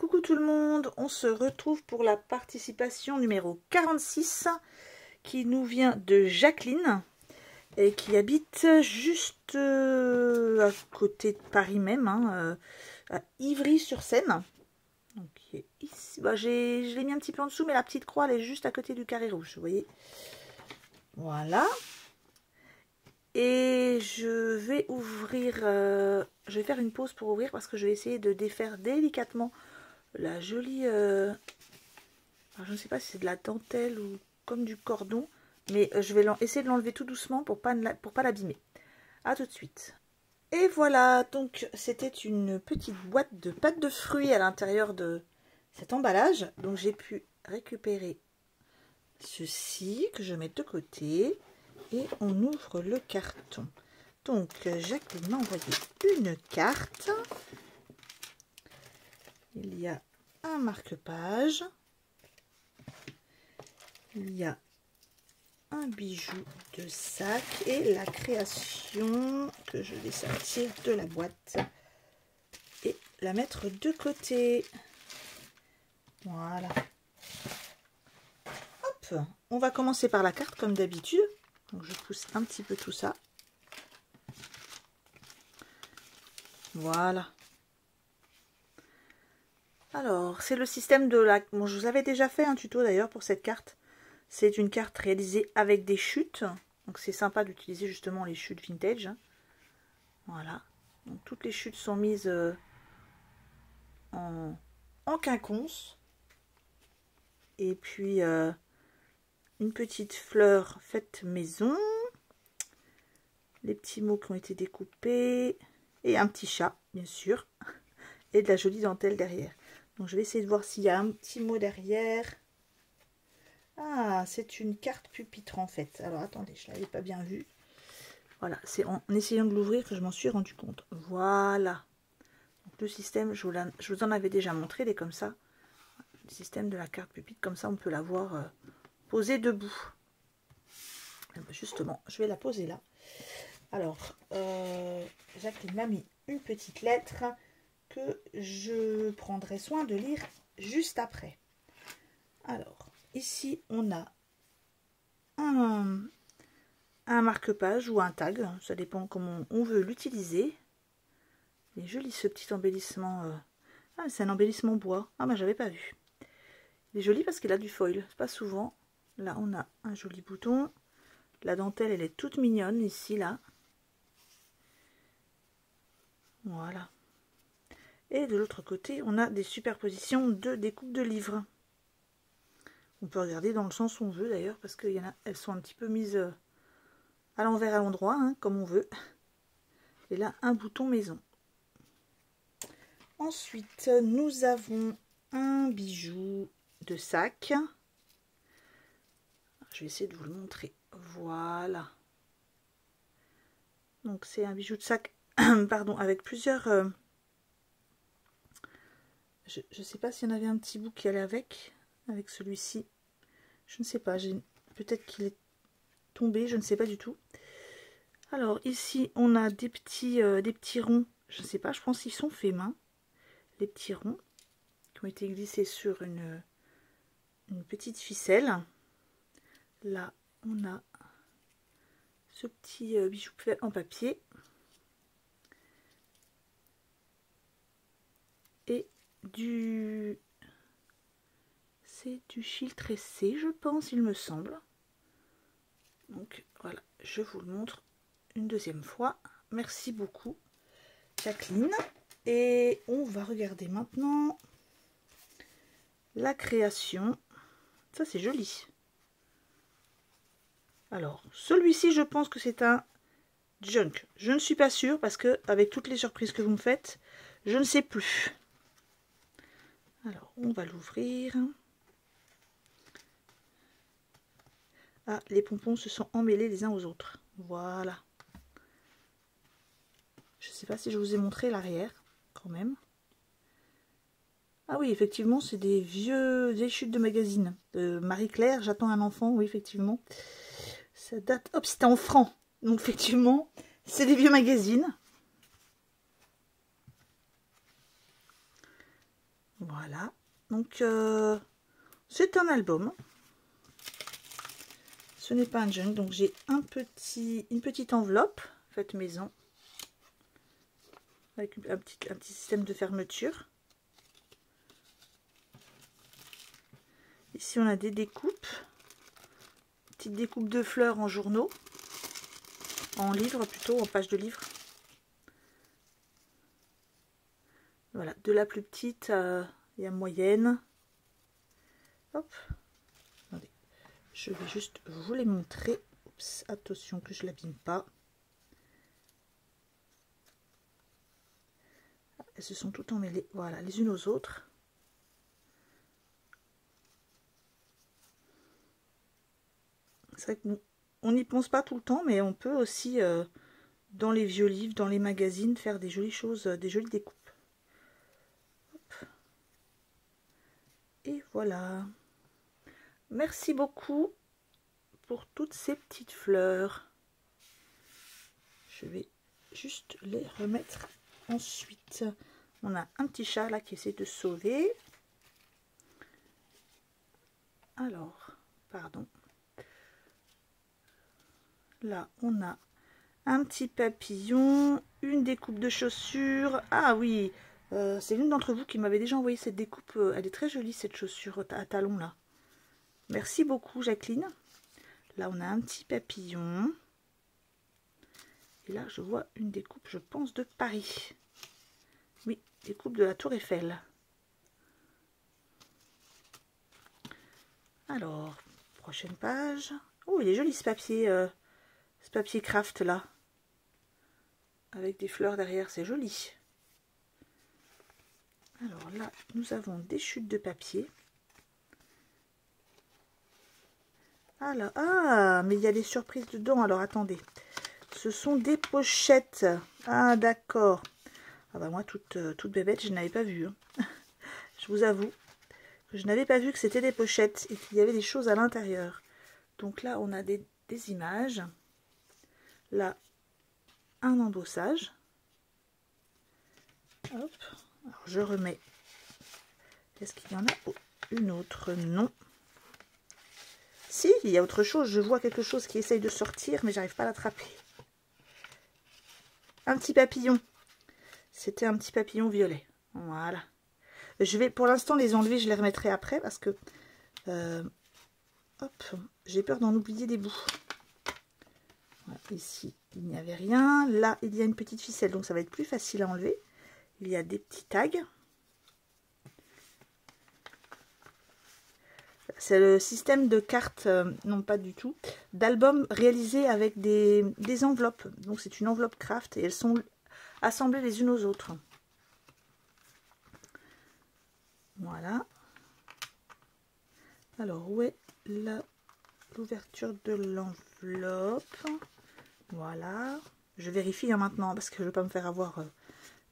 Coucou tout le monde, on se retrouve pour la participation numéro 46 qui nous vient de Jacqueline et qui habite juste à côté de Paris même, à Ivry-sur-Seine. Donc ici, bah, je l'ai mis un petit peu en dessous, mais la petite croix elle est juste à côté du carré rouge, vous voyez. Voilà. Et je vais ouvrir, je vais faire une pause pour ouvrir parce que je vais essayer de défaire délicatement la jolie, alors je ne sais pas si c'est de la dentelle ou comme du cordon, mais je vais essayer de l'enlever tout doucement pour pas l'abîmer. À tout de suite. Et voilà, donc c'était une petite boîte de pâte de fruits à l'intérieur de cet emballage. Donc j'ai pu récupérer ceci que je mets de côté et on ouvre le carton. Donc Jacqueline m'a envoyé une carte. Il y a un marque-page. Il y a un bijou de sac et la création que je vais sortir de la boîte et la mettre de côté. Voilà. Hop, on va commencer par la carte comme d'habitude. Donc je pousse un petit peu tout ça. Voilà. Alors, c'est le système de la... Bon, je vous avais déjà fait un tuto d'ailleurs pour cette carte. C'est une carte réalisée avec des chutes. Donc, c'est sympa d'utiliser justement les chutes vintage. Voilà. Donc, toutes les chutes sont mises en quinconce. Et puis, une petite fleur faite maison. Les petits mots qui ont été découpés. Et un petit chat, bien sûr. Et de la jolie dentelle derrière. Donc je vais essayer de voir s'il y a un petit mot derrière. Ah, c'est une carte pupitre en fait. Alors attendez, je ne l'avais pas bien vue. Voilà, c'est en essayant de l'ouvrir que je m'en suis rendu compte. Voilà. Donc, le système, je vous en avais déjà montré, il est comme ça. Le système de la carte pupitre, comme ça on peut la voir posée debout. Et bien, justement, je vais la poser là. Alors, Jacqueline m'a mis une petite lettre que je prendrai soin de lire juste après. Alors, ici, on a un marque-page ou un tag, ça dépend comment on veut l'utiliser. Il est joli ce petit embellissement. Ah, c'est un embellissement bois. Ah, bah, j'avais pas vu. Il est joli parce qu'il a du foil, c'est pas souvent. Là, on a un joli bouton. La dentelle, elle est toute mignonne ici, là. Voilà. Et de l'autre côté, on a des superpositions de découpes de livres. On peut regarder dans le sens où on veut d'ailleurs, parce qu'il y en a, elles sont un petit peu mises à l'envers, à l'endroit, comme on veut. Et là, un bouton maison. Ensuite, nous avons un bijou de sac. Je vais essayer de vous le montrer. Voilà. Donc, c'est un bijou de sac, pardon, avec plusieurs... je ne sais pas s'il y en avait un petit bout qui allait avec celui-ci. Je ne sais pas, peut-être qu'il est tombé, je ne sais pas du tout. Alors ici on a des petits ronds, je ne sais pas, je pense qu'ils sont faits main. Les petits ronds qui ont été glissés sur une petite ficelle. Là on a ce petit bijou fait en papier. Et c'est du fil tressé, je pense, il me semble. Donc voilà, je vous le montre une deuxième fois. Merci beaucoup, Jacqueline. Et on va regarder maintenant la création. Ça, c'est joli. Alors, celui-ci, je pense que c'est un junk. Je ne suis pas sûre parce que, avec toutes les surprises que vous me faites, je ne sais plus. Alors, on va l'ouvrir. Ah, les pompons se sont emmêlés les uns aux autres. Voilà. Je ne sais pas si je vous ai montré l'arrière, quand même. Ah oui, effectivement, c'est des vieilles chutes de magazine. Marie-Claire, j'attends un enfant, oui, effectivement. Ça date... Hop, c'était en francs. Donc, effectivement, c'est des vieux magazines. Voilà. Donc, c'est un album. Ce n'est pas un junk. Donc, j'ai une petite enveloppe faite maison. Avec un petit système de fermeture. Ici, on a des découpes. Petite découpe de fleurs en journaux. En livre plutôt, en page de livre. Voilà, de la plus petite à la moyenne. Hop. Attendez. Je vais juste vous les montrer. Oups, attention que je l'abîme pas. Elles se sont toutes emmêlées, voilà, les unes aux autres. C'est vrai qu'on n'y pense pas tout le temps, mais on peut aussi, dans les vieux livres, dans les magazines, faire des jolies choses, des jolies découpes. Hop. Et voilà. Merci beaucoup pour toutes ces petites fleurs. Je vais juste les remettre ensuite. On a un petit chat là qui essaie de sauver. Alors, pardon. Là, on a un petit papillon, une découpe de chaussures. Ah oui, c'est l'une d'entre vous qui m'avait déjà envoyé cette découpe. Elle est très jolie, cette chaussure à talons là. Merci beaucoup, Jacqueline. Là, on a un petit papillon. Et là, je vois une découpe, je pense, de Paris. Oui, découpe de la Tour Eiffel. Alors, prochaine page. Oh, il est joli ce papier craft là. Avec des fleurs derrière, c'est joli. Alors là, nous avons des chutes de papier. Ah, mais il y a des surprises dedans. Alors, attendez. Ce sont des pochettes. Ah, d'accord. Ah bah moi, toute bébête, je n'avais pas vu. Hein. Je vous avoue que je n'avais pas vu que c'était des pochettes et qu'il y avait des choses à l'intérieur. Donc là, on a des images. Là, un embossage. Hop. Alors, je remets. Est-ce qu'il y en a une autre? Non. Si, il y a autre chose. Je vois quelque chose qui essaye de sortir, mais j'arrive pas à l'attraper. Un petit papillon. C'était un petit papillon violet. Voilà. Je vais pour l'instant les enlever, je les remettrai après parce que hop, j'ai peur d'en oublier des bouts. Voilà, ici, il n'y avait rien. Là, il y a une petite ficelle, donc ça va être plus facile à enlever. Il y a des petits tags. C'est le système de cartes, non pas du tout, d'albums réalisés avec des enveloppes. Donc c'est une enveloppe craft et elles sont assemblées les unes aux autres. Voilà. Alors, où est l'ouverture de l'enveloppe? Voilà. Je vérifie hein, maintenant parce que je ne veux pas me faire avoir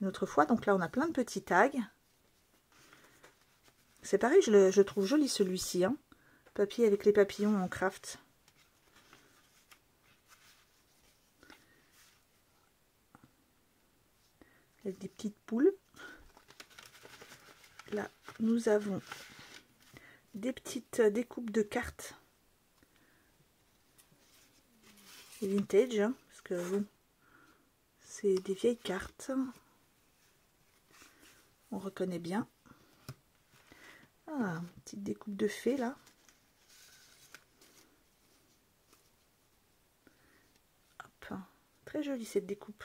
une autre fois. Donc là, on a plein de petits tags. C'est pareil, je trouve joli celui-ci. Hein. Papier avec les papillons en craft. Avec des petites poules. Là, nous avons des petites découpes de cartes. Vintage, hein, parce que bon, c'est des vieilles cartes. On reconnaît bien. Ah, petite découpe de fées là. Hop, très jolie cette découpe.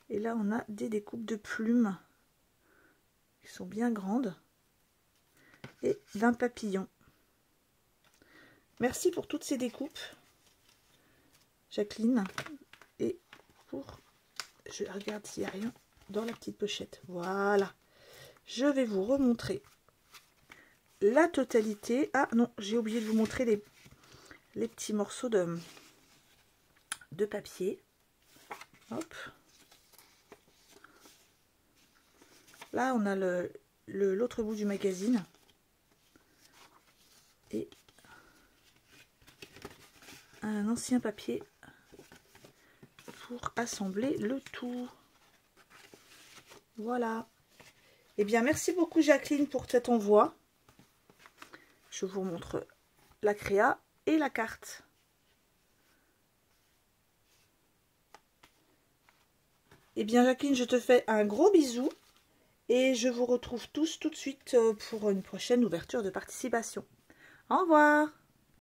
Et là, on a des découpes de plumes qui sont bien grandes et d'un papillon. Merci pour toutes ces découpes, Jacqueline. Et pour... Je regarde s'il n'y a rien dans la petite pochette. Voilà. Je vais vous remontrer la totalité. Ah non, j'ai oublié de vous montrer les petits morceaux de papier. Hop. Là, on a l'autre bout du magazine. Et un ancien papier pour assembler le tout. Voilà. Eh bien, merci beaucoup Jacqueline pour cet envoi. Je vous montre la créa et la carte. Eh bien Jacqueline, je te fais un gros bisou et je vous retrouve tous tout de suite pour une prochaine ouverture de participation. Au revoir!